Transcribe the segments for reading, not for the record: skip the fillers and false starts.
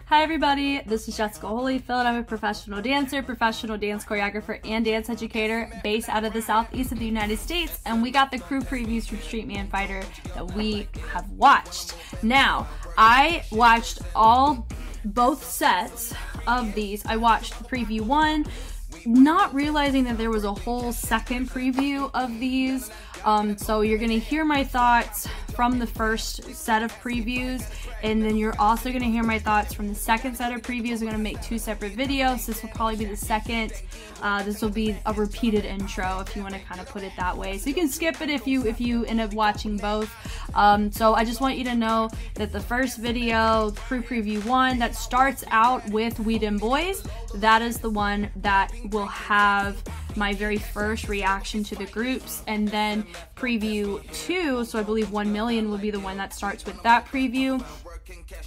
Hi everybody, this is Jessica Holyfield. I'm a professional dancer, professional dance choreographer, and dance educator based out of the southeast of the United States, and we got the crew previews from Street Man Fighter that we have watched. Now, I watched both sets of these. I watched preview 1, not realizing that there was a whole second preview of these. So you're gonna hear my thoughts from the first set of previews, and then you're also gonna hear my thoughts from the second set of previews. I'm gonna make 2 separate videos. This will probably be the second. This will be a repeated intro if you want to kind of put it that way. So you can skip it if you end up watching both. So I just want you to know that the first video, crew preview 1, that starts out with WEDEMBOYZ, that is the one that will have my very first reaction to the groups, and then preview 2, so I believe 1 million will be the one that starts with that preview.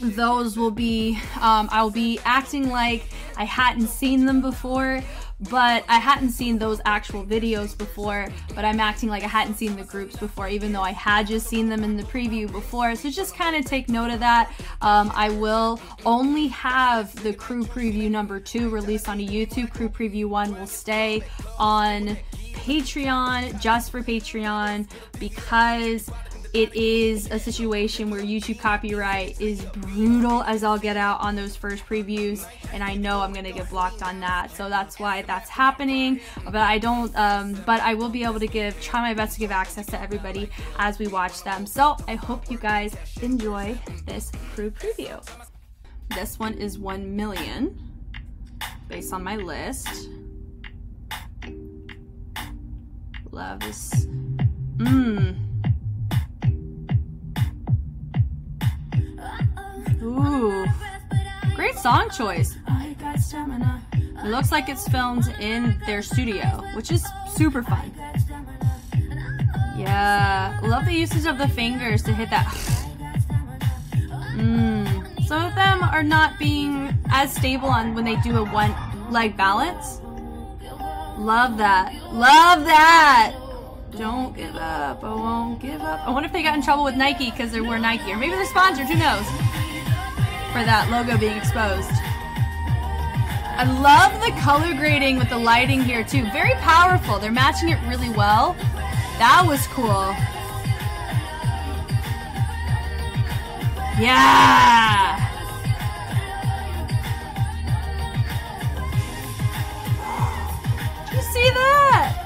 Those will be, I'll be acting like I hadn't seen them before, but I hadn't seen those actual videos before, but I'm acting like I hadn't seen the groups before, even though I had just seen them in the preview before. So just kind of take note of that. I will only have the crew preview number 2 released on YouTube. Crew preview 1 will stay on Patreon, just for Patreon, because it is a situation where YouTube copyright is brutal as I'll get out on those first previews, and I know I'm gonna get blocked on that, so that's why that's happening. But I don't, but I will be able to try my best to give access to everybody as we watch them. So I hope you guys enjoy this crew preview. This one is 1 million, based on my list. Love this. Ooh, great song choice. It looks like it's filmed in their studio, which is super fun. Yeah, love the usage of the fingers to hit that. Some of them are not being as stable on when they do a one leg balance. Love that. Love that. Don't give up. I won't give up. I wonder if they got in trouble with Nike because they were Nike, or maybe they're sponsored. Who knows? For that logo being exposed. I love the color grading with the lighting here too. Very powerful. They're matching it really well. That was cool. Yeah. Did you see that?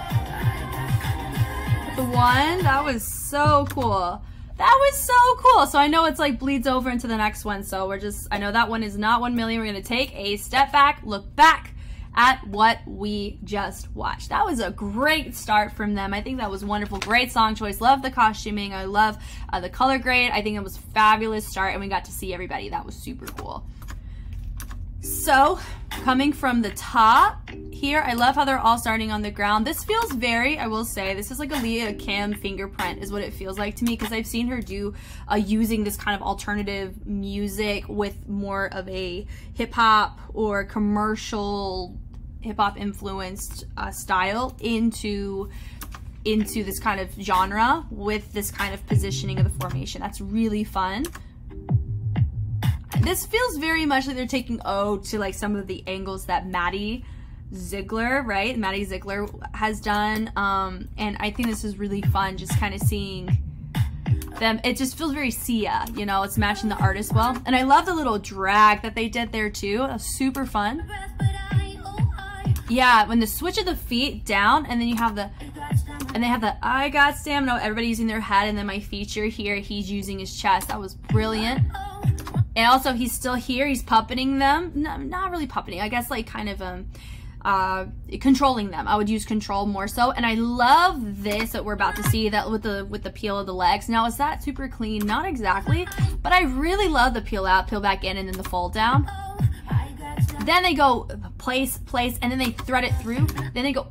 The one, that was so cool. That was so cool. So I know it's like bleeds over into the next one. So I know that one is not 1 million. We're going to take a step back, look back at what we just watched. That was a great start from them. I think that was wonderful. Great song choice. Love the costuming. I love the color grade. I think it was a fabulous start, and we got to see everybody. That was super cool. So coming from the top here, I love how they're all starting on the ground. This feels very, I will say, this is like a Leah Kim fingerprint is what it feels like to me, because I've seen her do using this kind of alternative music with more of a hip-hop or commercial hip-hop influenced style into this kind of genre with this kind of positioning of the formation. That's really fun. This feels very much like they're taking to like some of the angles that Maddie Ziegler, right? Maddie Ziegler has done. And I think this is really fun, just kind of seeing them. It just feels very Sia, you know, it's matching the artist well. And I love the little drag that they did there too. That was super fun. Yeah, when the switch of the feet down, and then you have the, and they have the I got stamina, everybody using their head, and then my feature here, he's using his chest. That was brilliant. And also he's still here, he's puppeting them. No, not really puppeting, I guess like kind of controlling them. I would use control more so. And I love this that we're about to see, that with the peel of the legs. Now, is that super clean? Not exactly, but I really love the peel out, peel back in, and then the fold down. Then they go place, and then they thread it through. Then they go.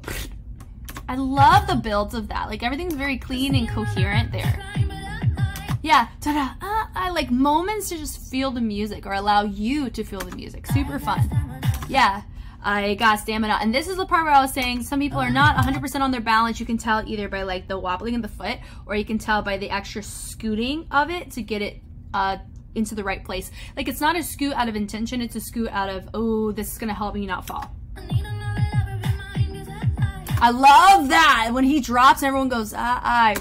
I love the builds of that. Like everything's very clean and coherent there. Yeah, I like moments to just feel the music or allow you to feel the music. Super fun. Yeah, I got stamina. And this is the part where I was saying some people are not 100% on their balance. You can tell either by like the wobbling of the foot, or you can tell by the extra scooting of it to get it into the right place. Like, it's not a scoot out of intention, it's a scoot out of, oh, this is gonna help me not fall. I love that when he drops and everyone goes, whoa,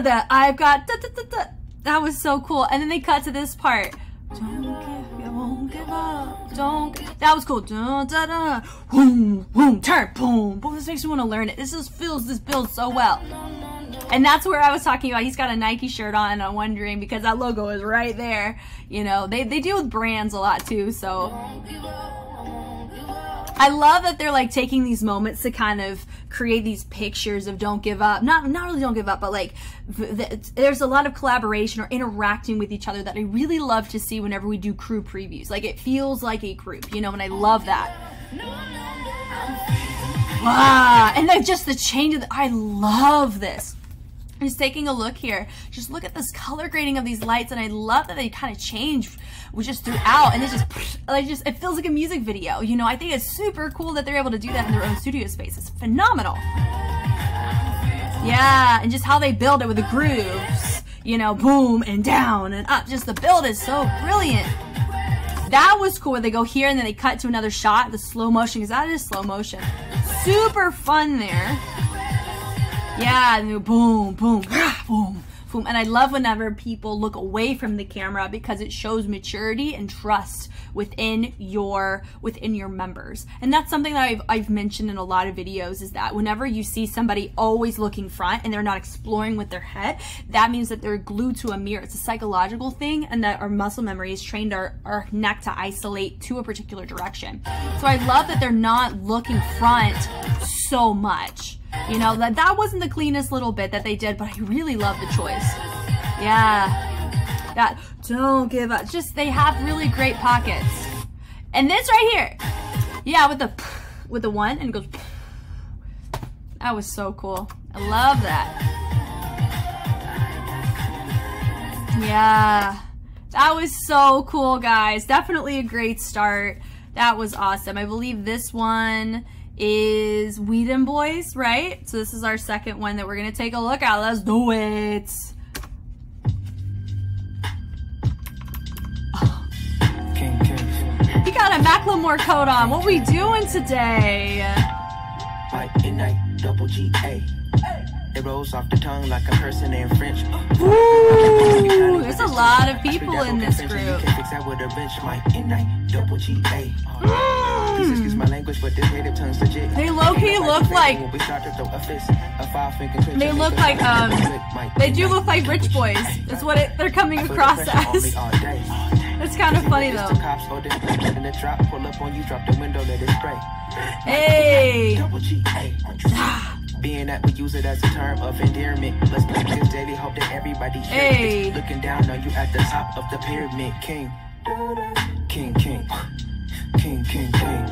that I've got, da, da, da, da. That was so cool. And then they cut to this part. Don't give up, don't. That was cool. Da, da, da. Boom, boom, turn, boom, boom. This makes me want to learn it. This just feels this build so well. And that's where I was talking about. He's got a Nike shirt on, and I'm wondering because that logo is right there. You know, they deal with brands a lot too, so. I love that they're like taking these moments to kind of create these pictures of don't give up. Not really don't give up, but like there's a lot of collaboration or interacting with each other that I really love to see whenever we do crew previews. Like, it feels like a group, you know, and I love that. Wow. And then just the change of I love this. Just taking a look here, just look at this color grading of these lights, and I love that they kind of change just throughout, and it just it feels like a music video, you know. I think it's super cool that they're able to do that in their own studio space. It's phenomenal. Yeah, and just how they build it with the grooves, you know, boom and down and up. Just the build is so brilliant. That was cool where they go here and then they cut to another shot, the slow motion, because that is slow motion. Super fun there. Yeah, and boom, boom, boom, boom. And I love whenever people look away from the camera because it shows maturity and trust within your members. And that's something that I've mentioned in a lot of videos, is that whenever you see somebody always looking front and they're not exploring with their head, that means that they're glued to a mirror. It's a psychological thing, and that our muscle memory has trained our neck to isolate to a particular direction. So I love that they're not looking front so much. You know, that wasn't the cleanest little bit that they did, but I really love the choice. Yeah. That don't give up. Just, they have really great pockets. And this right here. Yeah, with the one, and it goes. That was so cool. I love that. Yeah. That was so cool, guys. Definitely a great start. That was awesome. I believe this one is WEDEMBOYZ, right? So this is our second one that we're gonna take a look at. Let's do it. Oh. He got a Macklemore coat on. What we doing today? It rolls off the tongue like a person in French. Ooh, there's a lot of people in this group. Excuse my language, but this native tongue's legit. They low-key look like, they do look like rich boys. That's what they're coming across as. It's kind of funny though. Hey! Being that we use it as a term of endearment, let's make this daily hope that everybody hears it. Looking down on you at the top of the pyramid, king. King, king. King, king, king.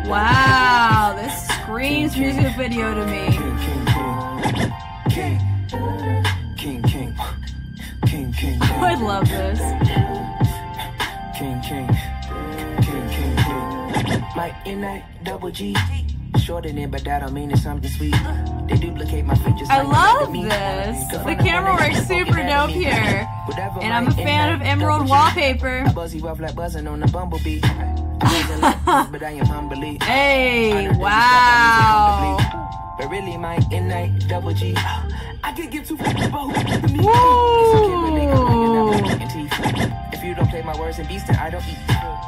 Wow, this screams music video to me. King, king, king. King, king, king. King, king, king. I love this. King, king. King, king, king. My N.I. double G. Shorten it, but that don't mean it's something sweet. They duplicate my features. I love this. The camera works super dope here. And I'm a fan of emerald wallpaper. Buzzy rough like buzzing on a bumblebee. But I am humbly. Hey, wow. But really, my N.I. double G. I could give two fucking if you don't play my words and beats, then I don't eat.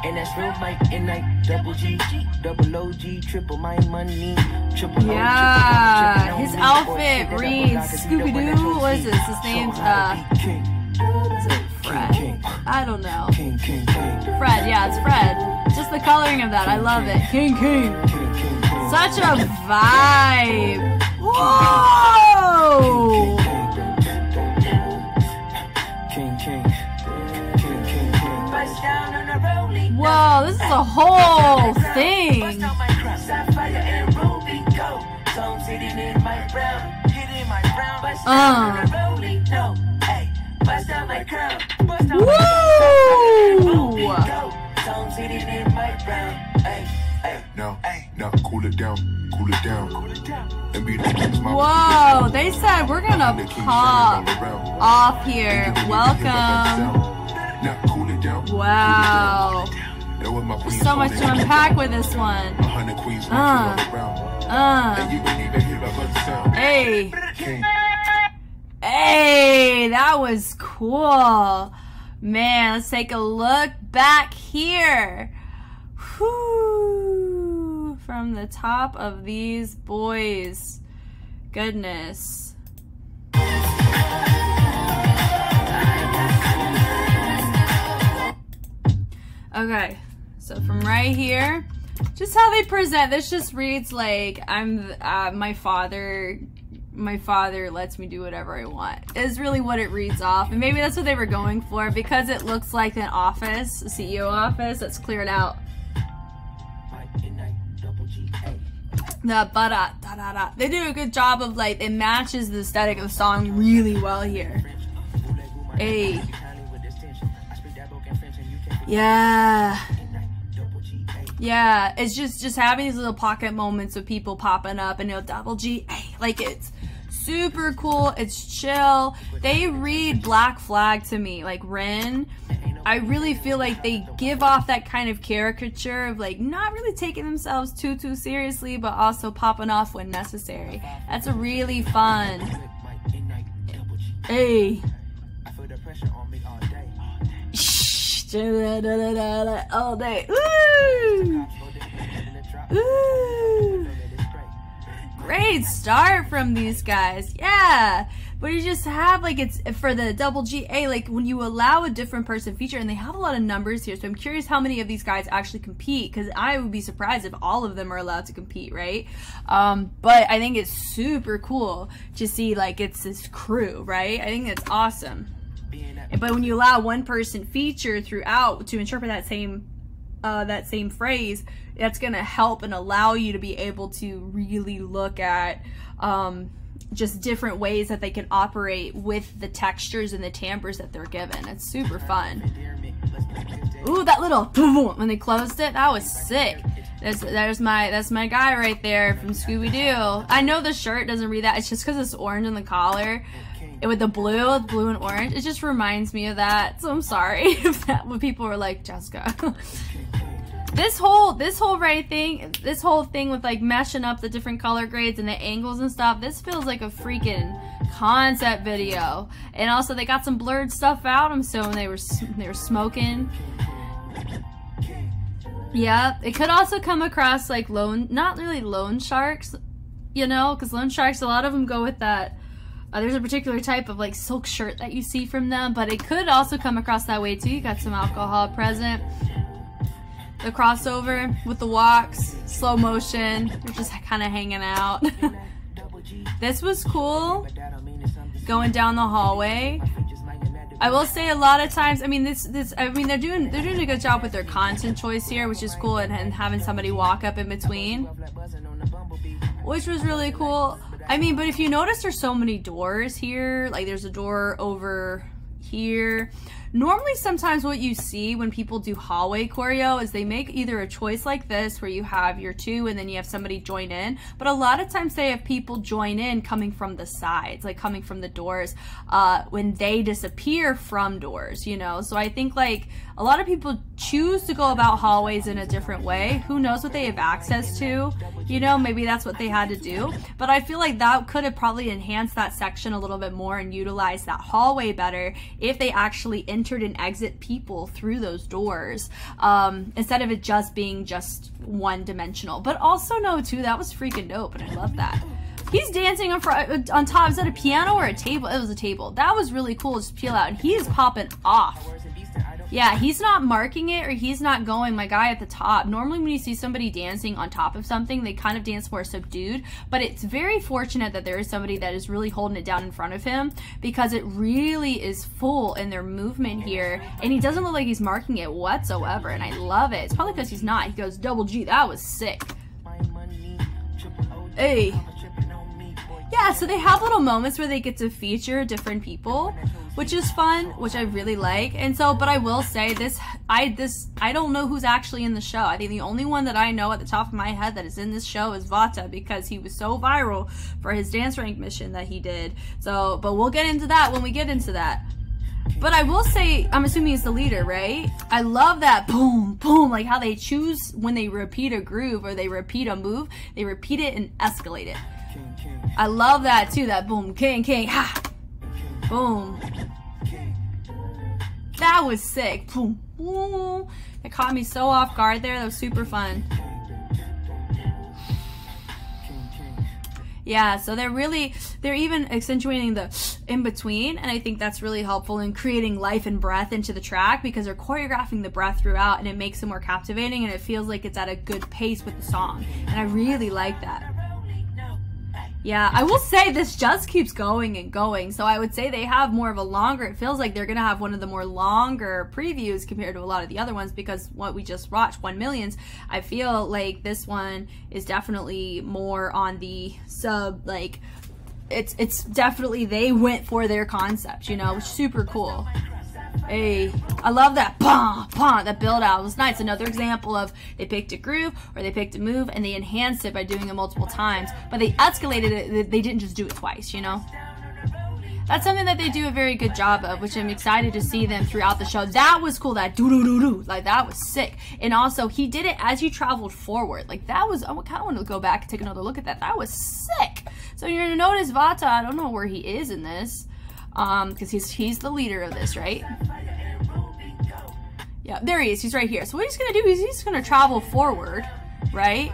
And that's real, my N.I. double G, double O-G, triple my money, triple O. Yeah, his outfit reads Scooby-Doo. What is this? His name's, is it Fred? I don't know. Fred, yeah, it's Fred. Just the coloring of that, I love it. King, king. Such a vibe. Whoa! Whoa, this is a whole thing. Woo! Now, cool it down, cool it down. Whoa, they said we're gonna pop off here. Welcome. Wow. There's so much to unpack with this one. Hey. Hey, that was cool. Man, let's take a look back here. Whew. From the top of these boys. Goodness. Okay, so from right here, just how they present, this just reads like my father lets me do whatever I want, is really what it reads off. And maybe that's what they were going for, because it looks like an office, a CEO office that's cleared out. They do a good job of, like, it matches the aesthetic of the song really well here. Hey. Yeah. Yeah, it's just having these little pocket moments of people popping up and, you know, double G, hey, like, it's super cool, it's chill. They read Black Flag to me, like Rin. I really feel like they give off that kind of caricature of, like, not really taking themselves too seriously, but also popping off when necessary. That's really fun. Hey. All day. Ooh. Ooh. Great start from these guys. Yeah. But you just have, like, it's for the double GA, like, when you allow a different person feature, and they have a lot of numbers here, so I'm curious how many of these guys actually compete, because I would be surprised if all of them are allowed to compete, right? But I think it's super cool to see, like, it's this crew, right? I think it's awesome. But when you allow one person feature throughout to interpret that same phrase, that's gonna help and allow you to be able to really look at just different ways that they can operate with the textures and the timbres that they're given. It's super fun. Ooh, that little boom when they closed it, that was sick. That's my guy right there from Scooby-Doo. I know the shirt doesn't read that. It's just because it's orange in the collar. With the blue and orange, it just reminds me of that. So I'm sorry if that when people were like, Jessica. This whole thing with, like, meshing up the different color grades and the angles and stuff, this feels like a freaking concept video. And also they got some blurred stuff out. I'm assuming they were smoking. Yeah, it could also come across like not really loan sharks, you know, because loan sharks, a lot of them go with that. There's a particular type of, like, silk shirt that you see from them, but it could also come across that way too. You got some alcohol present. The crossover with the walks, slow motion, they're just kind of hanging out. This was cool, going down the hallway. I will say a lot of times, I mean, they're doing a good job with their content choice here, which is cool, and having somebody walk up in between, which was really cool. I mean, but if you notice, there's so many doors here. Like, there's a door over here. Normally, sometimes what you see when people do hallway choreo is they make either a choice like this, where you have your two and then you have somebody join in. But a lot of times they have people join in coming from the sides, like coming from the doors, when they disappear from doors, you know? So I think, like, a lot of people choose to go about hallways in a different way. Who knows what they have access to? You know, maybe that's what they had to do. But I feel like that could have probably enhanced that section a little bit more and utilized that hallway better if they actually entered and exit people through those doors, instead of it just being just one-dimensional. But also, no, too, that was freaking dope, and I love that. He's dancing on top. Is that a piano or a table? It was a table. That was really cool. Just peel out, and he is popping off. Yeah, he's not marking it, or he's not going, my guy at the top. Normally when you see somebody dancing on top of something, they kind of dance more subdued, but it's very fortunate that there is somebody that is really holding it down in front of him, because it really is full in their movement here, and he doesn't look like he's marking it whatsoever, and I love it. It's probably because he's not. He goes double G. That was sick. Hey. Yeah, so they have little moments where they get to feature different people, which is fun, which I really like. And so, but I will say I don't know who's actually in the show. I think the only one that I know at the top of my head that is in this show is Vata, because he was so viral for his dance rank mission that he did. So, but we'll get into that when we get into that. But I will say, I'm assuming he's the leader, right? I love that boom, boom, like how they choose when they repeat a groove or they repeat a move, they repeat it and escalate it. I love that too, that boom, king, ha, boom. That was sick, boom, boom. It caught me so off guard there, that was super fun. Yeah, so they're even accentuating the in between, and I think that's really helpful in creating life and breath into the track, because they're choreographing the breath throughout, and it makes it more captivating, and it feels like it's at a good pace with the song, and I really like that. Yeah, I will say this just keeps going and going, so I would say they have more of a longer, it feels like they're gonna have one of the more longer previews compared to a lot of the other ones, because what we just watched, 1 Millions, I feel like this one is definitely more on the sub, like, it's definitely, they went for their concept, you know, which is super cool. Hey, I love that that build out. It was nice. Another example of they picked a groove or they picked a move and they enhanced it by doing it multiple times, but they escalated it. They didn't just do it twice, you know. That's something that they do a very good job of, which I'm excited to see them throughout the show. That was cool. That do-do-do-do, like that was sick. And also he did it as you traveled forward. Like that was, I kind of want to go back and take another look at that. That was sick. So you're gonna notice Vata, I don't know where he is in this. Because he's the leader of this, right? Yeah, there he is. He's right here. So what he's gonna do is he's gonna travel forward, right?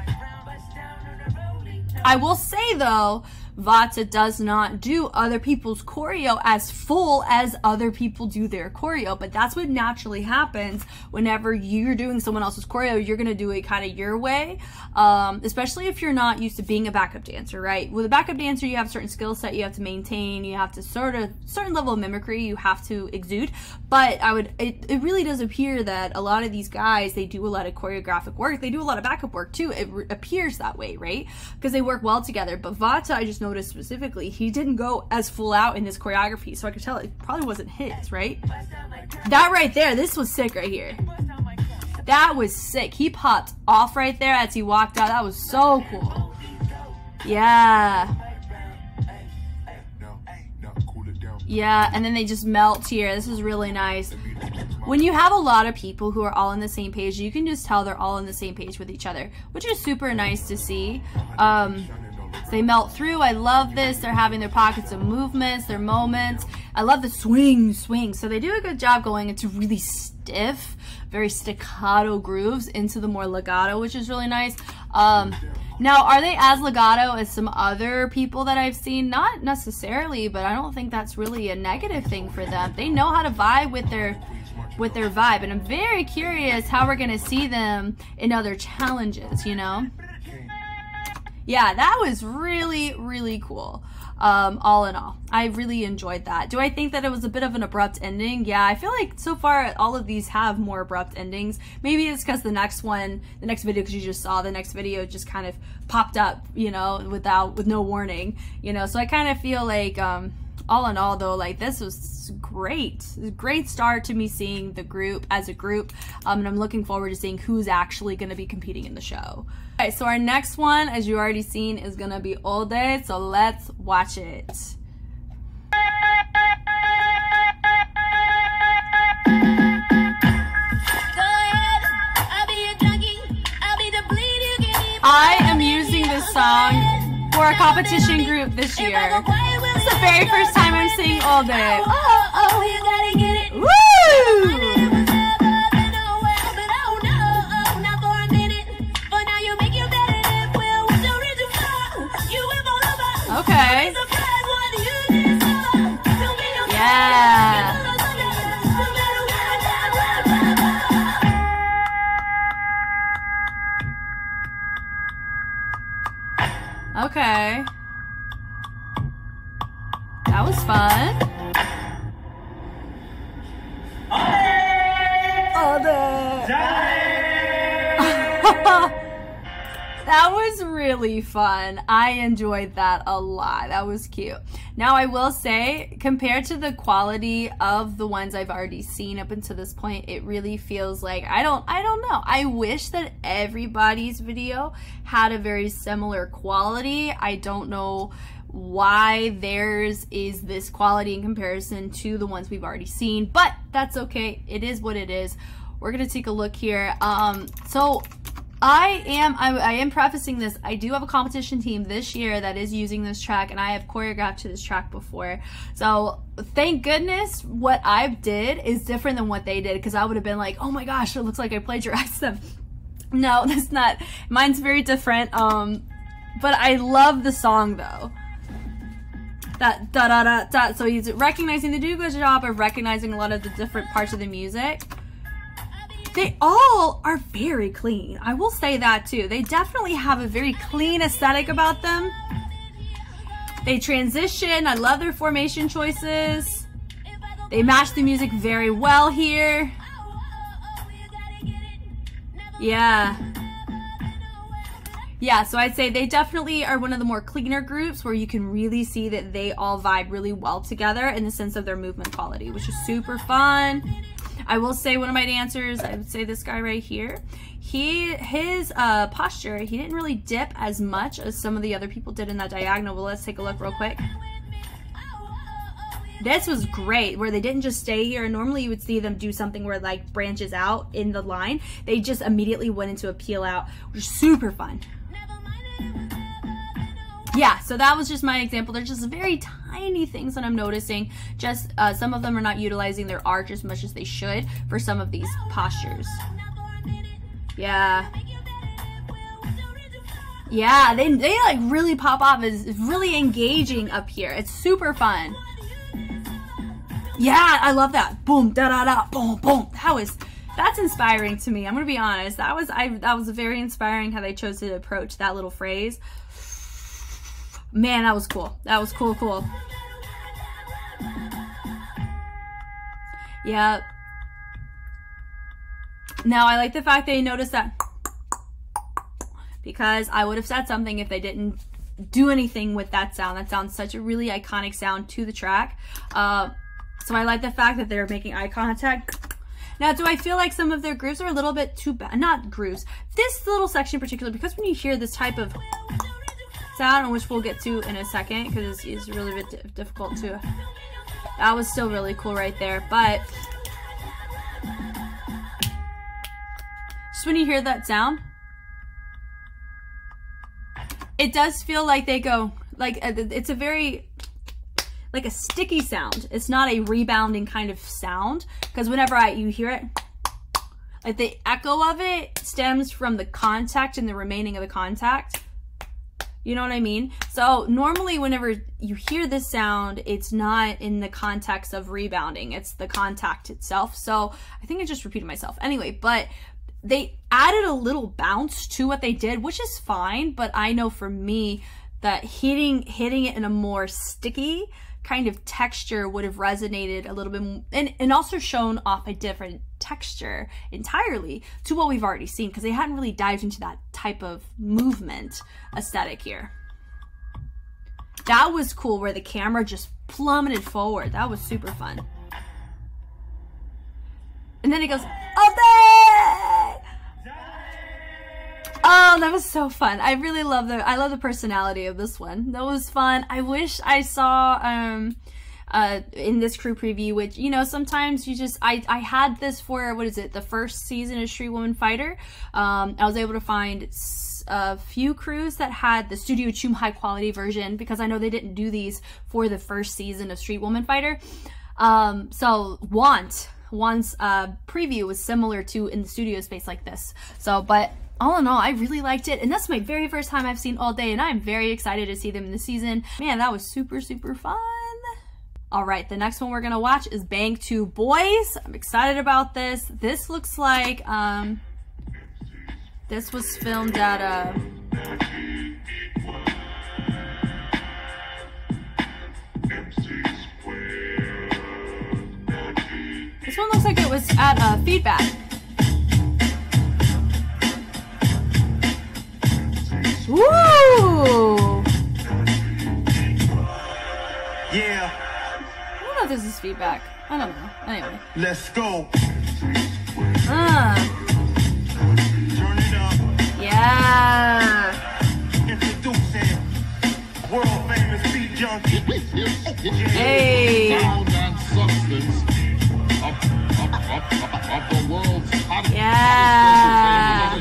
I will say though, Vata does not do other people's choreo as full as other people do their choreo, but that's what naturally happens whenever you're doing someone else's choreo. You're gonna do it kind of your way, especially if you're not used to being a backup dancer, right? With a backup dancer, you have a certain skill set you have to maintain, you have to certain level of mimicry you have to exude, but it really does appear that a lot of these guys, they do a lot of choreographic work, they do a lot of backup work too. It appears that way, right? Because they work well together. But Vata, I just noticed specifically, he didn't go as full out in his choreography, so I could tell it probably wasn't his, right? That right there, this was sick right here. That was sick. He popped off right there as he walked out. That was so cool. Yeah. Yeah, and then they just melt here. This is really nice. When you have a lot of people who are all on the same page, you can just tell they're all on the same page with each other, which is super nice to see. They melt through. I love this. They're having their pockets of movements, their moments. I love the swing. So they do a good job going into really stiff, very staccato grooves into the more legato, which is really nice. Now, are they as legato as some other people that I've seen? Not necessarily, but I don't think that's really a negative thing for them. They know how to vibe with their vibe, and I'm very curious how we're gonna see them in other challenges, you know? Yeah, that was really, really cool. All in all, I really enjoyed that. Do I think that it was a bit of an abrupt ending? Yeah, I feel like so far all of these have more abrupt endings. Maybe it's because the next video, because you just saw the next video, just kind of popped up, you know, with no warning, you know. So I kind of feel like, all in all though, like this was great. It was a great start to me seeing the group as a group, and I'm looking forward to seeing who's actually going to be competing in the show. Okay, so our next one, as you already seen, is going to be EODDAE, so let's watch it. I am using this song for a competition group this year. It's the very first time I'm seeing EODDAE. Woo! Okay. Yeah. Okay. That was fun. EODDAE. That was really fun. I enjoyed that a lot. That was cute. Now I will say, compared to the quality of the ones I've already seen up until this point, it really feels like, I don't know. I wish that everybody's video had a very similar quality. I don't know why theirs is this quality in comparison to the ones we've already seen, but that's okay. It is what it is. We're gonna take a look here. So I am prefacing this. I do have a competition team this year that is using this track, and I have choreographed to this track before. So thank goodness what I did is different than what they did, because I would have been like, oh my gosh, it looks like I plagiarized them. No, that's not. Mine's very different. But I love the song though. That da da da da. So he's recognizing, they do a good job of recognizing a lot of the different parts of the music. They all are very clean. I will say that too. They definitely have a very clean aesthetic about them. They transition. I love their formation choices. They match the music very well here. Yeah. Yeah, so I'd say they definitely are one of the more cleaner groups where you can really see that they all vibe really well together in the sense of their movement quality, which is super fun. I will say one of my dancers, I would say this guy right here, his posture, he didn't really dip as much as some of the other people did in that diagonal, but let's take a look real quick. This was great, where they didn't just stay here. Normally you would see them do something where it like branches out in the line. They just immediately went into a peel out, which is super fun. Yeah, so that was just my example. They're just very tiny things that I'm noticing. Just some of them are not utilizing their arch as much as they should for some of these postures. Yeah. Yeah, they like really pop off. It's really engaging up here. It's super fun. Yeah, I love that. Boom, da da da, boom, boom. That's inspiring to me. I'm gonna be honest. That was very inspiring how they chose to approach that little phrase. Man, that was cool. That was cool. Yep. Now, I like the fact they noticed that, because I would have said something if they didn't do anything with that sound. That sounds such a really iconic sound to the track. So I like the fact that they're making eye contact. Now, do I feel like some of their grooves are a little bit too bad? Not grooves. This little section in particular, because when you hear this type of sound, which we'll get to in a second, because it's really a bit difficult to. That was still really cool right there, but just when you hear that sound, it does feel like they go like it's a very like a sticky sound. It's not a rebounding kind of sound, because whenever you hear it, like the echo of it stems from the contact and the remaining of the contact. You know what I mean? So normally whenever you hear this sound, it's not in the context of rebounding, it's the contact itself. So I think I just repeated myself. Anyway, but they added a little bounce to what they did, which is fine, but I know for me that hitting it in a more sticky kind of texture would have resonated a little bit more, and also shown off a different texture entirely to what we've already seen, because they hadn't really dived into that type of movement aesthetic here. That was cool, where the camera just plummeted forward. That was super fun. And then it goes, oh, that was so fun. I really love I love the personality of this one. That was fun. I wish I saw in this crew preview, which, you know, sometimes you just, I had this for, what is it, the first season of Street Woman Fighter. I was able to find a few crews that had the Studio Choom high quality version, because I know they didn't do these for the first season of Street Woman Fighter. So One's preview was similar to in the studio space like this. So, but all in all, I really liked it, and that's my very first time I've seen EODDAE, and I'm very excited to see them in the season. Man, that was super, super fun. All right, the next one we're gonna watch is BANKTWOBROTHERS. I'm excited about this. This looks like, this was filmed at this one looks like it was at Feedback. feedback. I don't know. Anyway. Let's go. Turn it up. Yeah. Introducing world famous beat junkie. Hey. Sound and substance of the world's hottest. Yeah.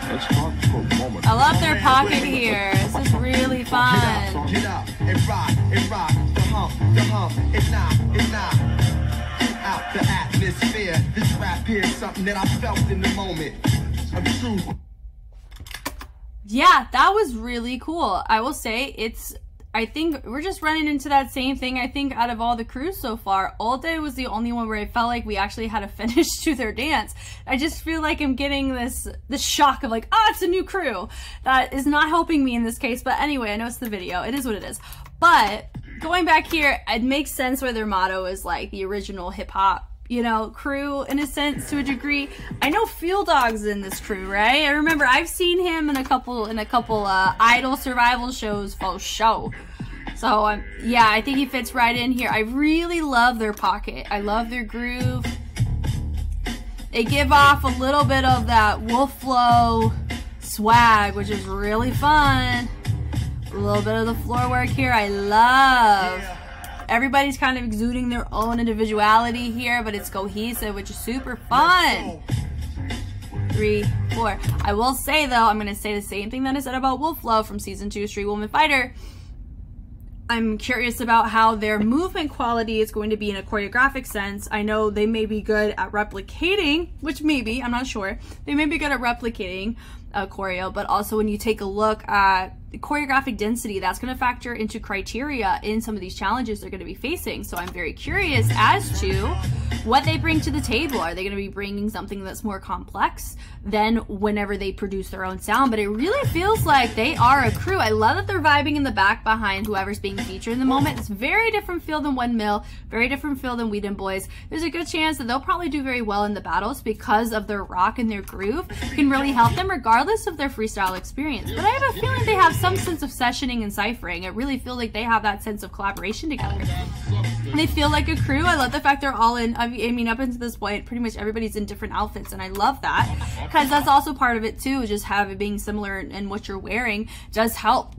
Let's talk for a moment. I love their pocket here. This is really fun. Get up and rock the hump, it's not out the atmosphere. This rap here is something that I felt in the moment. I'm true. Yeah, that was really cool. I will say I think we're just running into that same thing. I think out of all the crews so far, EODDAE was the only one where I felt like we actually had a finish to their dance. I just feel like I'm getting this shock of like, it's a new crew. That is not helping me in this case. But anyway, I know it's the video. It is what it is. But going back here, it makes sense where their motto is like the original hip hop, you know, crew in a sense, to a degree. I know Field Dog's in this crew, right? I remember I've seen him in a couple Idol survival shows for show. So yeah, I think he fits right in here. I really love their pocket. I love their groove. They give off a little bit of that wolf flow swag, which is really fun. A little bit of the floor work here, I love. Everybody's kind of exuding their own individuality here, but it's cohesive, which is super fun. 3, 4. I will say though, I'm gonna say the same thing that I said about Wolf Flow from season 2 Street Woman Fighter. I'm curious about how their movement quality is going to be in a choreographic sense. I know they may be good at replicating, which maybe, I'm not sure. They may be good at replicating choreo, but also when you take a look at the choreographic density, that's going to factor into criteria in some of these challenges they're going to be facing. So I'm very curious as to what they bring to the table. Are they going to be bringing something that's more complex than whenever they produce their own sound? But it really feels like they are a crew. I love that they're vibing in the back behind whoever's being featured in the moment. It's very different feel than 1 Mil, very different feel than WEDEMBOYZ. There's a good chance that they'll probably do very well in the battles because of their rock and their groove can really help them regardless of their freestyle experience. But I have a feeling they have some sense of sessioning and ciphering. It really feels like they have that sense of collaboration together. They feel like a crew. I love the fact they're all in, I mean, up until this point, pretty much everybody's in different outfits, and I love that because that's also part of it too. Just have it being similar in what you're wearing does help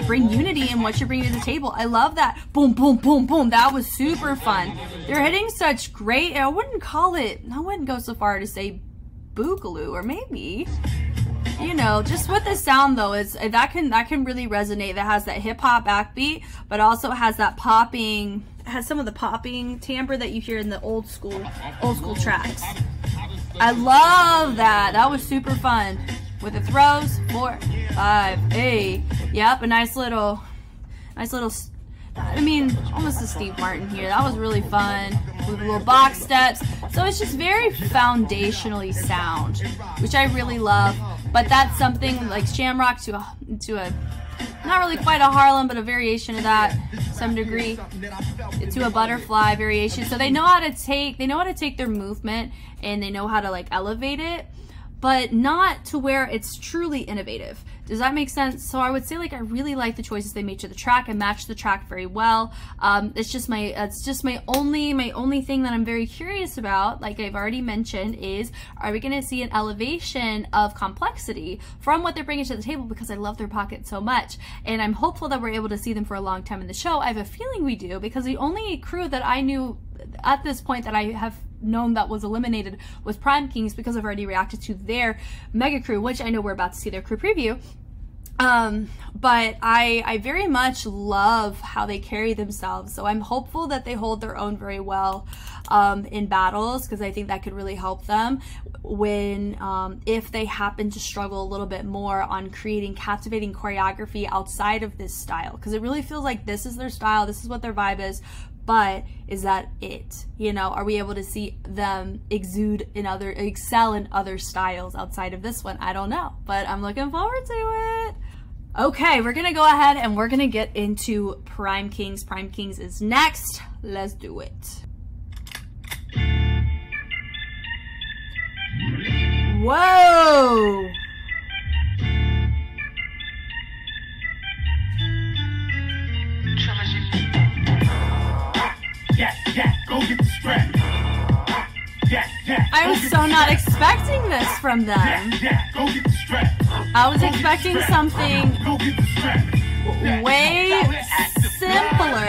bring unity in what you're bringing to the table. I love that. Boom, boom, boom, boom. That was super fun. They're hitting such great, I wouldn't go so far to say boogaloo, or maybe, you know, just with the sound though, is that can really resonate. That has that hip hop backbeat, but also has that popping, has some of the popping timbre that you hear in the old school tracks. I love that. That was super fun. With the throws, 4, 5, 8. Yep, a nice little, I mean, almost a Steve Martin here. That was really fun. With little box steps. So it's just very foundationally sound, which I really love. But that's something like Shamrock to a not really quite a Harlem, but a variation of that, some degree, to a butterfly variation. So they know how to take their movement and they know how to like elevate it, but not to where it's truly innovative. Does that make sense? So I would say, like, I really like the choices they made to the track and match the track very well. It's just my only thing that I'm very curious about, like I've already mentioned, is are we gonna see an elevation of complexity from what they're bringing to the table? Because I love their pocket so much, and I'm hopeful that we're able to see them for a long time in the show. I have a feeling we do, because the only crew that I knew at this point that I have known that was eliminated was PRIMEKINGZ, because I've already reacted to their mega crew, which I know we're about to see their crew preview. But I very much love how they carry themselves, so I'm hopeful that they hold their own very well in battles, because I think that could really help them when if they happen to struggle a little bit more on creating captivating choreography outside of this style, because it really feels like this is their style, this is what their vibe is. But is that it? You know, are we able to see them excel in other styles outside of this one? I don't know, but I'm looking forward to it. Okay, we're gonna go ahead and we're gonna get into PRIMEKINGZ. PRIMEKINGZ is next. Let's do it. Whoa! I was so not expecting this from them. I was expecting something way simpler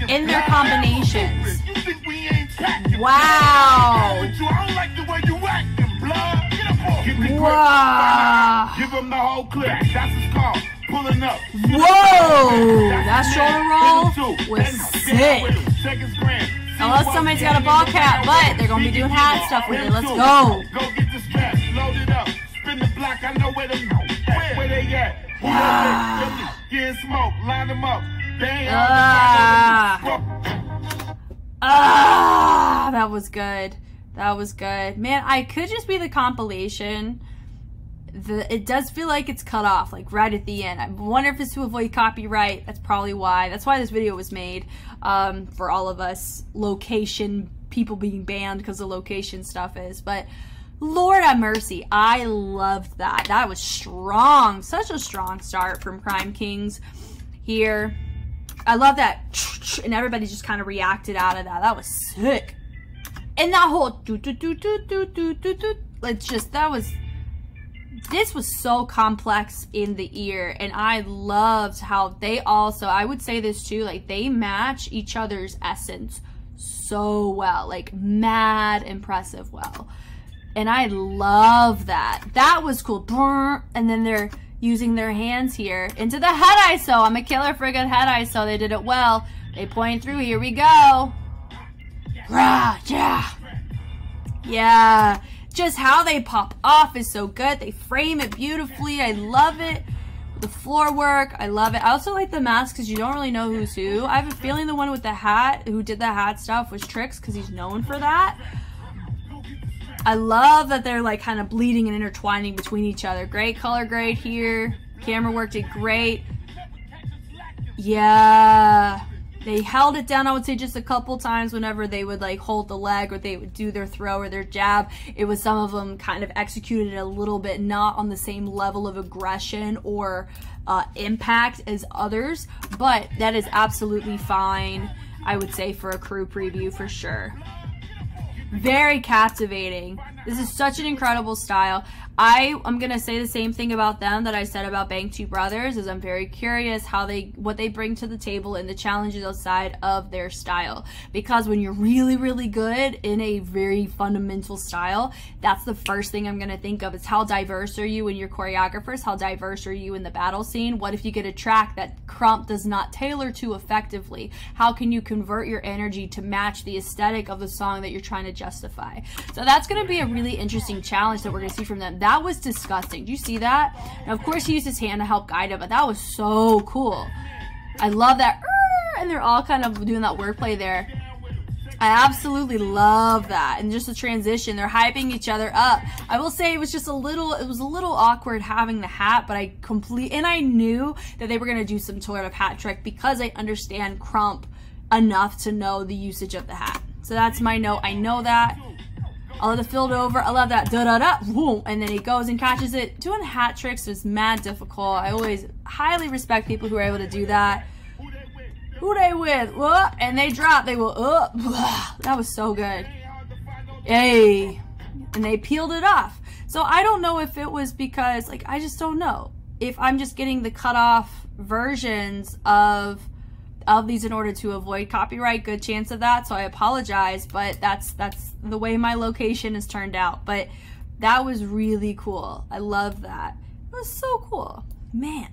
in their combinations. Wow. Wow. Give them the whole clip. That's what's called pulling up. Whoa. That shoulder roll was sick. Unless somebody's got a ball cap, but they're going to be doing hat stuff with it. Let's go. Go get the strap. Load it up. Spin the block. I know where they at. Get smoke. Line them up. That was good. That was good. Man, I could just be the compilation. It does feel like it's cut off, like right at the end. I wonder if it's to avoid copyright. That's probably why. That's why this video was made, for all of us location people being banned because of location stuff is. But Lord have mercy, I loved that. That was strong. Such a strong start from PRIMEKINGZ here. I love that, and everybody just kind of reacted out of that. That was sick. And that whole it's just, this was so complex in the ear, and I loved how they also, I would say this too, like they match each other's essence so well, like mad impressive well. And I love that. That was cool. And then they're using their hands here into the head ISO. I'm a killer for a good head ISO. They did it well. They point through. Here we go. Rah, yeah. Yeah. Just how they pop off is so good. They frame it beautifully. I love it. The floor work, I love it. I also like the mask because you don't really know who's who. I have a feeling the one with the hat, who did the hat stuff, was Trix because he's known for that. I love that they're like kind of bleeding and intertwining between each other. Great color grade here. Camera work did great. Yeah. They held it down, I would say, just a couple times whenever they would like hold the leg or they would do their throw or their jab. It was some of them kind of executed a little bit not on the same level of aggression or impact as others, but that is absolutely fine, I would say, for a crew preview for sure. Very captivating. This is such an incredible style. I'm gonna say the same thing about them that I said about BANKTWOBROTHERS, is I'm very curious what they bring to the table and the challenges outside of their style. Because when you're really, really good in a very fundamental style, that's the first thing I'm gonna think of, is how diverse are you in your choreographers? How diverse are you in the battle scene? What if you get a track that Crump does not tailor to effectively? How can you convert your energy to match the aesthetic of the song that you're trying to justify? So that's gonna be a really interesting challenge that we're gonna see from them. That was disgusting. Do you see that? Now, of course, he used his hand to help guide it, but that was so cool. I love that. And they're all kind of doing that wordplay there. I absolutely love that. And just the transition, they're hyping each other up. I will say it was just a little awkward having the hat, but I knew that they were going to do some sort of hat trick because I understand Crump enough to know the usage of the hat. So that's my note. I know that. I love the filled over. I love that da-da-da, boom, and then he goes and catches it. Doing hat tricks is mad difficult. I always highly respect people who are able to do that. Who they with? And they drop. They will, that was so good. Hey. And they peeled it off. So I don't know if it was because, like, I just don't know. If I'm just getting the cut off versions of these in order to avoid copyright, good chance of that, so I apologize, but that's the way my location has turned out. But that was really cool. I love that. It was so cool, man.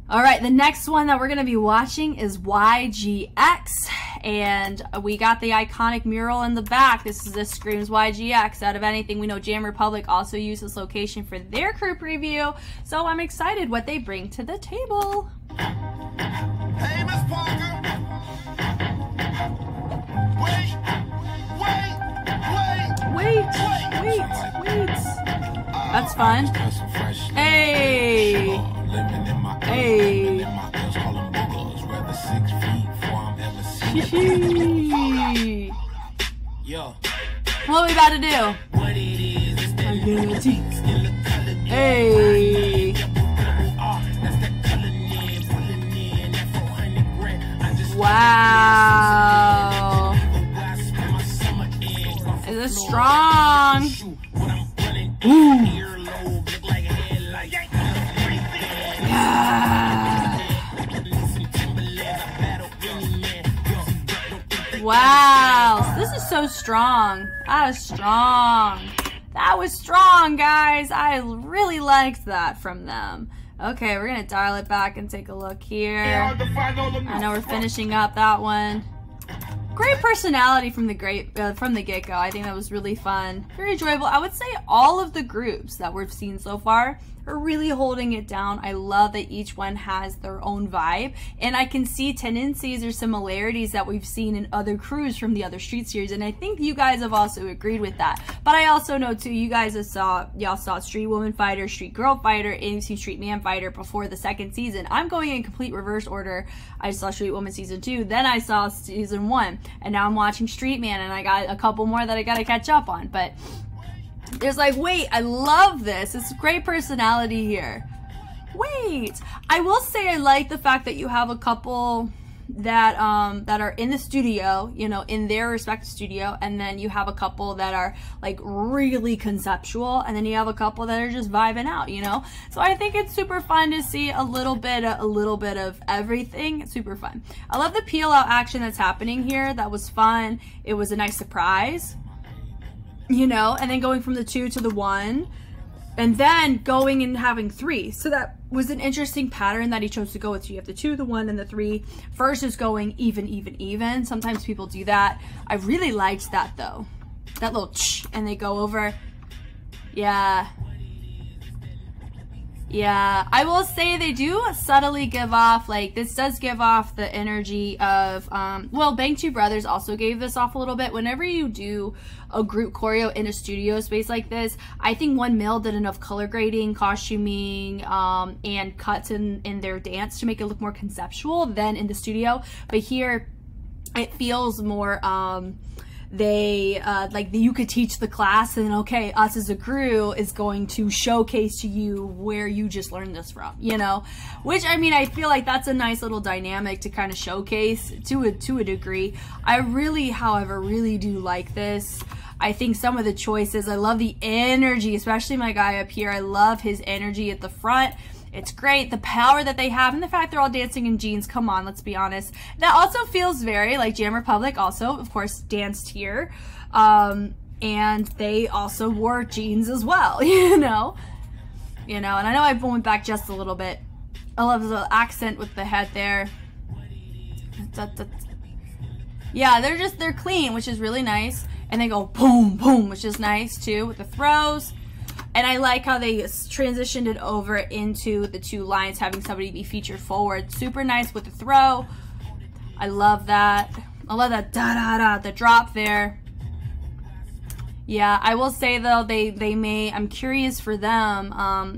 All right, the next one that we're gonna be watching is YGX, and we got the iconic mural in the back. This screams YGX. Out of anything, we know Jam Republic also used this location for their crew preview, so I'm excited what they bring to the table. Hey, Miss Parker. Wait. That's fun. Hey. Hey. What are we about to do? Hey. Wow. was strong. Ooh. Yeah. Wow, this is so strong. That is strong. That was strong, guys. I really liked that from them. Okay, we're gonna dial it back and take a look here. I know we're finishing up that one. Great personality from the get-go. I think that was really fun. Very enjoyable. I would say all of the groups that we've seen so far are really holding it down. I love that each one has their own vibe, and I can see tendencies or similarities that we've seen in other crews from the other Street series, and I think you guys have also agreed with that. But I also know too, you guys y'all saw Street Woman Fighter, Street Girl Fighter, and you've seen Street Man Fighter before the second season. I'm going in complete reverse order. I saw Street Woman season 2, then I saw season 1, and now I'm watching Street Man, and I got a couple more that I gotta catch up on. But there's like, wait, I love this. It's great personality here. Wait, I will say I like the fact that you have a couple that are in the studio, you know, in their respective studio, and then you have a couple that are like really conceptual, and then you have a couple that are just vibing out, you know. So I think it's super fun to see a little bit of everything. It's super fun. I love the peel out action that's happening here. That was fun. It was a nice surprise, you know, and then going from the 2 to the 1, and then going and having 3. So that was an interesting pattern that he chose to go with. So you have the 2, the 1, and the 3 versus going even. Sometimes people do that. I really liked that though. That little ch, and they go over. Yeah. Yeah, I will say they do subtly give off, like, this does give off the energy of, well, BANKTWOBROTHERS also gave this off a little bit. Whenever you do a group choreo in a studio space like this, I think One Mil did enough color grading, costuming, and cuts in their dance to make it look more conceptual than in the studio. But here, it feels more, like you could teach the class, and okay, us as a crew is going to showcase to you where you just learned this from, you know, which, I mean, I feel like that's a nice little dynamic to kind of showcase to a degree. I really, however, really do like this. I think some of the choices, I love the energy, especially my guy up here. I love his energy at the front. It's great, the power that they have, and the fact they're all dancing in jeans. Come on, let's be honest. That also feels very like Jam Republic also, of course, danced here. And they also wore jeans as well, you know, and I know I went back just a little bit. I love the accent with the head there. Yeah, they're clean, which is really nice. And they go boom, boom, which is nice too with the throws. And I like how they transitioned it over into the 2 lines, having somebody be featured forward. Super nice with the throw. I love that. I love that da-da-da, the drop there. Yeah, I will say though, they may, I'm curious for them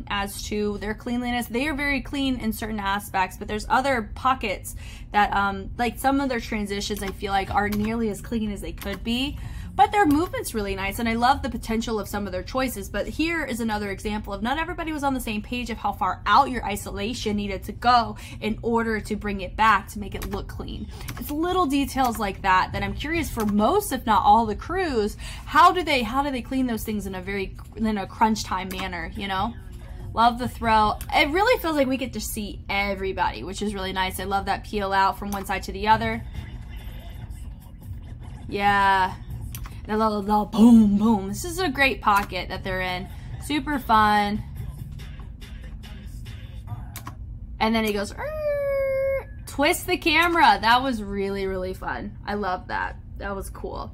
as to their cleanliness. They are very clean in certain aspects, but there's other pockets that, like some of their transitions I feel like aren't nearly as clean as they could be. But their movement's really nice, and I love the potential of some of their choices. But here is another example of not everybody was on the same page of how far out your isolation needed to go in order to bring it back to make it look clean. It's little details like that that I'm curious for most, if not all, the crews. How do they clean those things in a crunch time manner? You know. Love the throw. It really feels like we get to see everybody, which is really nice. I love that peel out from one side to the other. Yeah. And a little boom, boom. This is a great pocket that they're in. Super fun. And then he goes, twist the camera. That was really, really fun. I love that. That was cool.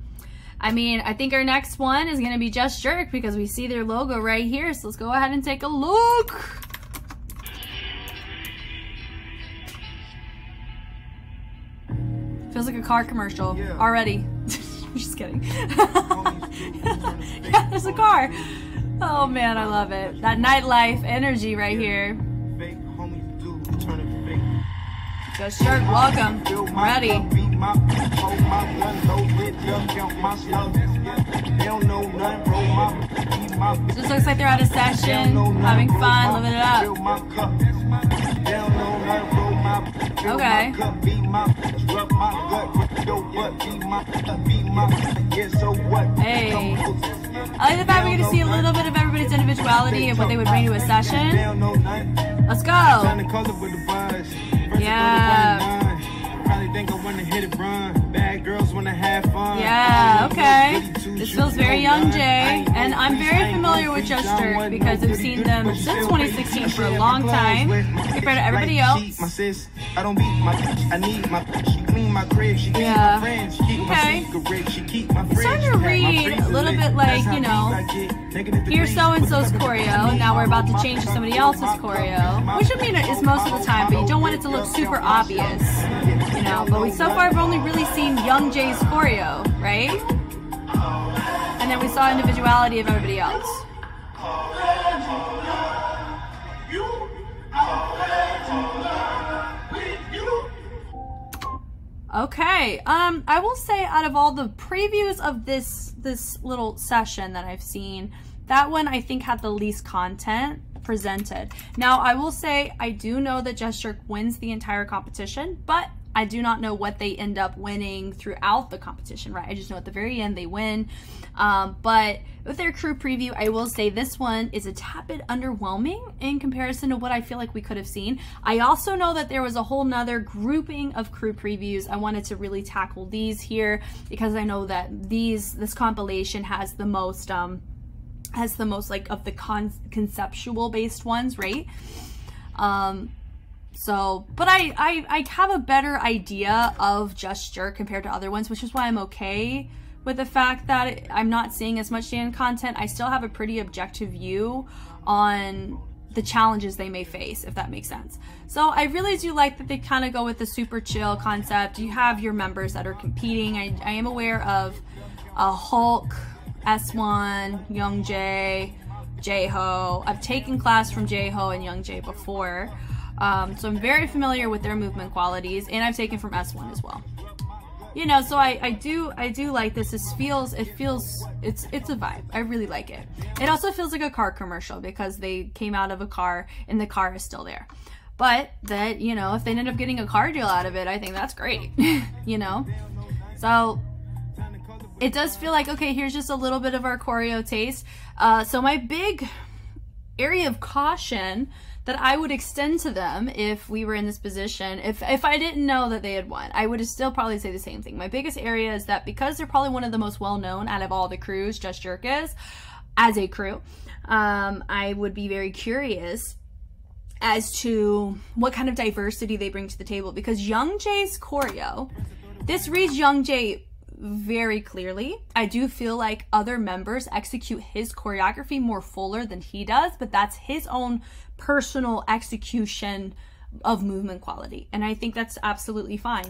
I mean, I think our next one is going to be Just Jerk because we see their logo right here. So let's go ahead and take a look. Feels like a car commercial already. Just kidding. Yeah, there's a car. Oh man, I love it. That nightlife energy right here. Just Jerk, welcome. I'm ready. Just looks like they're at a session, having fun, living it up. Okay. Hey. I like the fact we're going to see a little bit of everybody's individuality and what they would bring to a session. Let's go. Yeah. Yeah, okay. This feels very Young Jay, and I'm very familiar with Just Jerk because I've seen them since 2016 for a long time compared to everybody else. Yeah. Okay. It's starting to read a little bit like, you know, here's so-and-so's choreo, now we're about to change to somebody else's choreo, which I mean is most of the time, but you don't want it to look super obvious, you know, but we so far have only really seen Young Jay's choreo, right? And then we saw individuality of everybody else. Okay, I will say out of all the previews of this little session that I've seen, that one I think had the least content presented. Now, I will say I do know that Just Jerk wins the entire competition, but I do not know what they end up winning throughout the competition, right? I just know at the very end they win. But with their crew preview, I will say this one is a tad bit underwhelming in comparison to what I feel like we could have seen. I also know that there was a whole nother grouping of crew previews. I wanted to really tackle these here because I know that this compilation has the most like of the conceptual based ones, right? So, but I have a better idea of Just Jerk compared to other ones, which is why I'm okay with the fact that I'm not seeing as much Dan content. I still have a pretty objective view on the challenges they may face, if that makes sense. So I really do like that they kind of go with the super chill concept. You have your members that are competing. I am aware of Hulk, S1, Young Jay, J-Ho. I've taken class from J-Ho and Young Jay before. So I'm very familiar with their movement qualities, and I've taken from S1 as well. You know, so I do like this. It's a vibe. I really like it. It also feels like a car commercial because they came out of a car and the car is still there. But that, you know, if they end up getting a car deal out of it, I think that's great. You know? So it does feel like, okay, here's just a little bit of our choreo taste. So my big area of caution that I would extend to them if we were in this position, if I didn't know that they had won, I would still probably say the same thing. My biggest area is that because they're probably one of the most well-known out of all the crews, Just Jerk is, as a crew, I would be very curious as to what kind of diversity they bring to the table, because Young Jay's choreo, this reads Young Jay very clearly. I do feel like other members execute his choreography more fuller than he does, but that's his own personal execution of movement quality, and I think that's absolutely fine.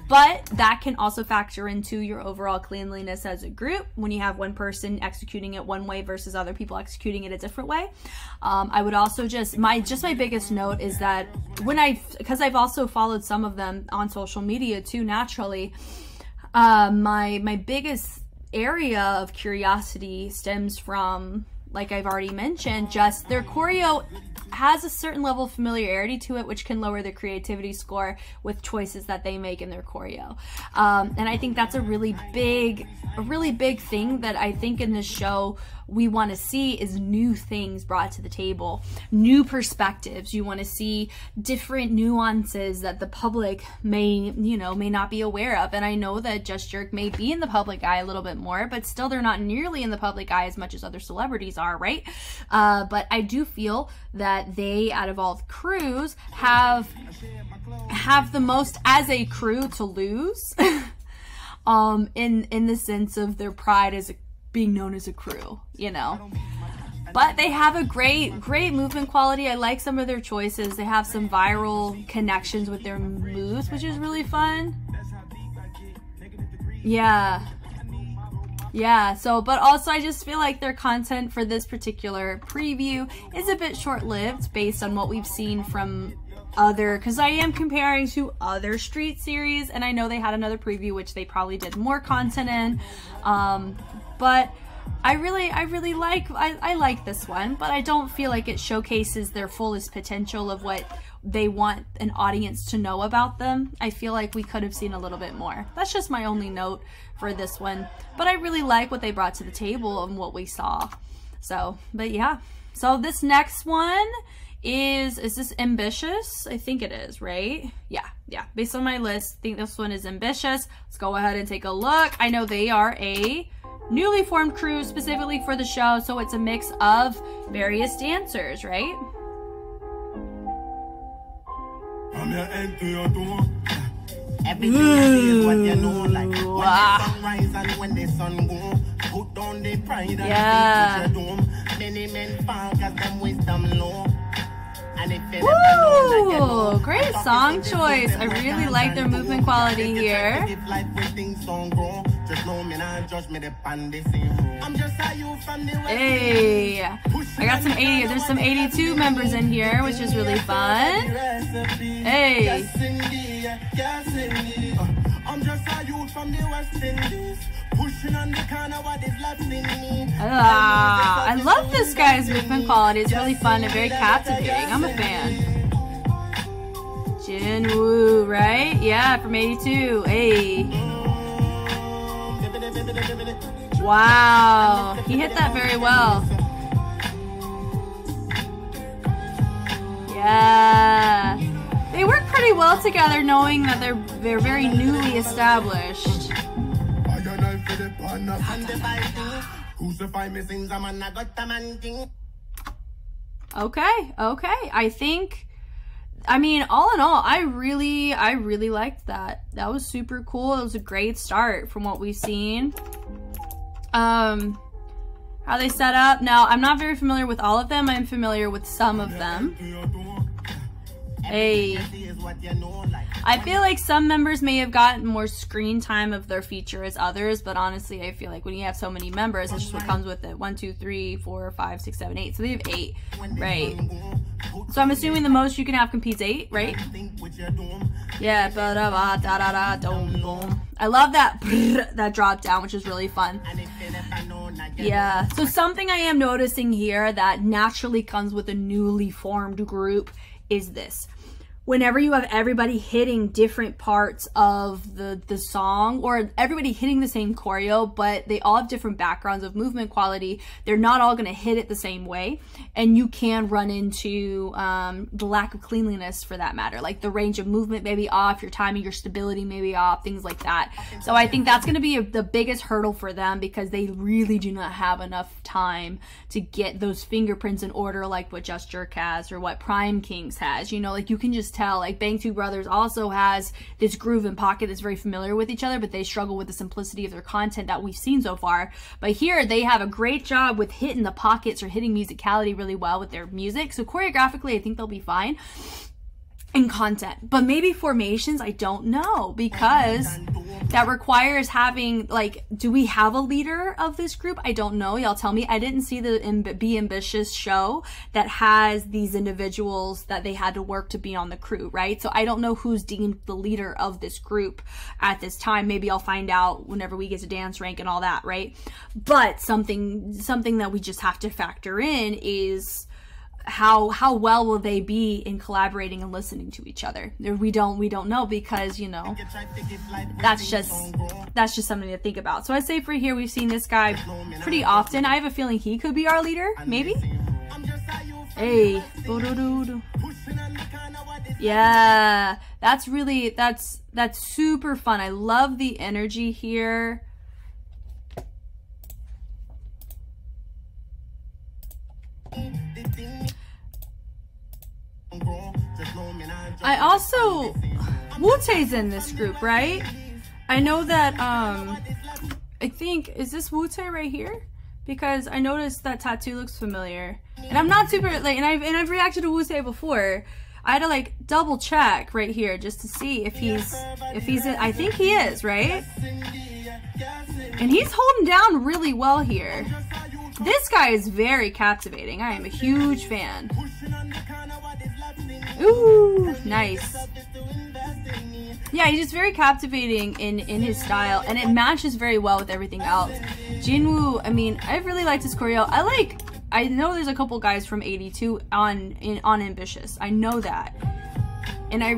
But that can also factor into your overall cleanliness as a group when you have one person executing it one way versus other people executing it a different way. I would also my biggest note is that because I've also followed some of them on social media too, naturally, my biggest area of curiosity stems from, like I've already mentioned, just their choreo has a certain level of familiarity to it, which can lower the creativity score with choices that they make in their choreo. And I think that's a really big thing that I think in this show we want to see is new things brought to the table, new perspectives. You want to see different nuances that the public may not be aware of. And I know that Just Jerk may be in the public eye a little bit more, but still they're not nearly in the public eye as much as other celebrities are, right? But I do feel that they, out of all the crews, have the most as a crew to lose in the sense of their pride as being known as a crew, you know. But they have a great movement quality. I like some of their choices. They have some viral connections with their moves, which is really fun. Yeah, so, but also I just feel like their content for this particular preview is a bit short-lived based on what we've seen from because I am comparing to other street series, and I know they had another preview which they probably did more content in, but I really like this one, but I don't feel like it showcases their fullest potential of what they want an audience to know about them. I feel like we could have seen a little bit more. That's just my only note for this one. But I really like what they brought to the table and what we saw. So, but yeah. So this next one is this Ambitious? I think it is, right? Yeah. Based on my list, I think this one is Ambitious. Let's go ahead and take a look. I know they are a newly formed crew specifically for the show, so it's a mix of various dancers, right? Everything is what you know, like when the sun rise and when the sun go, put down the pride and yeah. the dome. Many men fall cause them wisdom low. Woo! Great song choice. I really like their movement quality here. Hey, I got some 80. There's some 82 members in here, which is really fun. Hey. I love this guy's movement quality. It's really fun and very captivating. I'm a fan. Jinwoo, right? Yeah, from 82. Hey. Wow. He hit that very well. Yeah. They work pretty well together, knowing that they're very newly established. Okay. I mean, all in all, I really liked that. That was super cool. It was a great start from what we've seen. How they set up. Now, I'm not very familiar with all of them. I'm familiar with some of them. Hey. I feel like some members may have gotten more screen time of their feature as others, but honestly, I feel like when you have so many members, that's just what comes with it. 1, 2, 3, 4, 5, 6, 7, 8. So they have 8, right? So I'm assuming the most you can have competes 8, right? Yeah, I love that drop down, which is really fun. Yeah, so something I am noticing here that naturally comes with a newly formed group is this. Whenever you have everybody hitting different parts of the song, or everybody hitting the same choreo, but they all have different backgrounds of movement quality, they're not all going to hit it the same way, and you can run into the lack of cleanliness for that matter. Like the range of movement may be off, your timing, your stability may be off, things like that. So I think that's going to be the biggest hurdle for them, because they really do not have enough time to get those fingerprints in order, like what Just Jerk has or what PRIMEKINGZ has. You know, like you can just tell, like BANKTWOBROTHERS also has this groove and pocket that's very familiar with each other, but they struggle with the simplicity of their content that we've seen so far. But here they have a great job with hitting the pockets or hitting musicality really well with their music. So choreographically, I think they'll be fine in content. But maybe formations, I don't know, because that requires having, like, do we have a leader of this group? I don't know. Y'all tell me. I didn't see the Be Ambitious show that has these individuals that they had to work to be on the crew, right? So I don't know who's deemed the leader of this group at this time. Maybe I'll find out whenever we get to dance rank and all that, right? But something that we just have to factor in is how well will they be in collaborating and listening to each other. We don't know, because, you know, that's just something to think about. So I say for here, we've seen this guy pretty often. I have a feeling he could be our leader, maybe. Hey, yeah, that's super fun. I love the energy here. I also, Wu-Tae's in this group, right? I know that, I think, is this Wu-Tae right here? Because I noticed that tattoo looks familiar. And I'm not super, like, and I've reacted to Wu-Tae before. I had to, like, double check right here just to see if he's in, I think he is, right? And he's holding down really well here. This guy is very captivating. I am a huge fan. Ooh, nice. Yeah, he's just very captivating in his style, and it matches very well with everything else. Jinwoo, I mean, I really liked his choreo. I know there's a couple guys from 82 on Ambitious. I know that. And I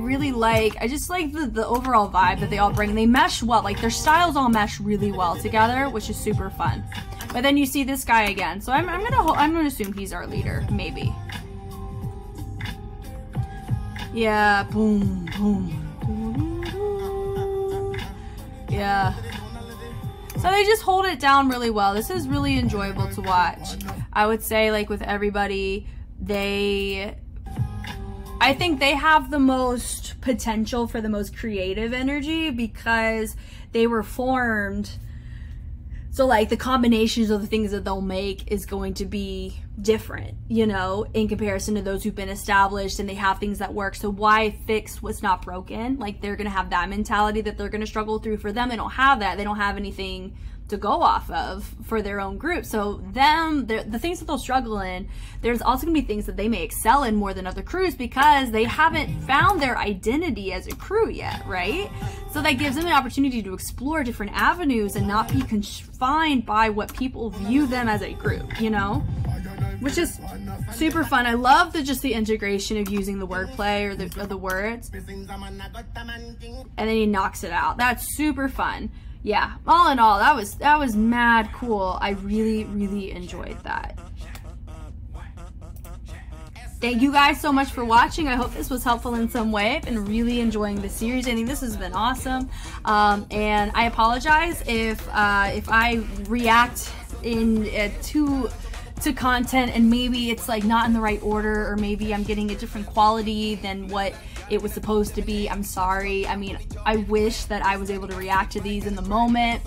just like the overall vibe that they all bring. They mesh well, like their styles all mesh really well together, which is super fun. But then you see this guy again, so I'm gonna assume he's our leader, maybe. Yeah, boom, boom. Yeah. So they just hold it down really well. This is really enjoyable to watch. I would say, like with everybody, I think they have the most potential for the most creative energy because they were formed. So like the combinations of the things that they'll make is going to be different, you know, in comparison to those who've been established and they have things that work. So why fix what's not broken? Like they're going to have that mentality that they're going to struggle through. For them, they don't have that. They don't have anything to go off of for their own group. So the things that they'll struggle in, there's also gonna be things that they may excel in more than other crews because they haven't found their identity as a crew yet, right? So that gives them an opportunity to explore different avenues and not be confined by what people view them as a group, you know? Which is super fun. I love just the integration of using the wordplay or the words. And then he knocks it out. That's super fun. Yeah, all in all, that was mad cool. I really, really enjoyed that. Thank you guys so much for watching. I hope this was helpful in some way. I've been really enjoying the series. I think this has been awesome. And I apologize if I react to content and maybe it's like not in the right order, or maybe I'm getting a different quality than what it was supposed to be. I'm sorry. I mean, I wish that I was able to react to these in the moment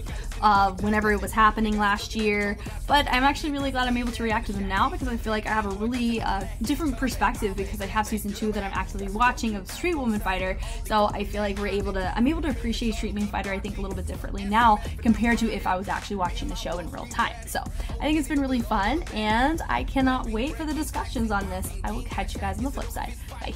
whenever it was happening last year, but I'm actually really glad I'm able to react to them now because I feel like I have a really different perspective because I have season 2 that I'm actively watching of Street Woman Fighter. So I feel like I'm able to appreciate Street Woman Fighter, I think, a little bit differently now compared to if I was actually watching the show in real time. So I think it's been really fun and I cannot wait for the discussions on this. I will catch you guys on the flip side. Bye.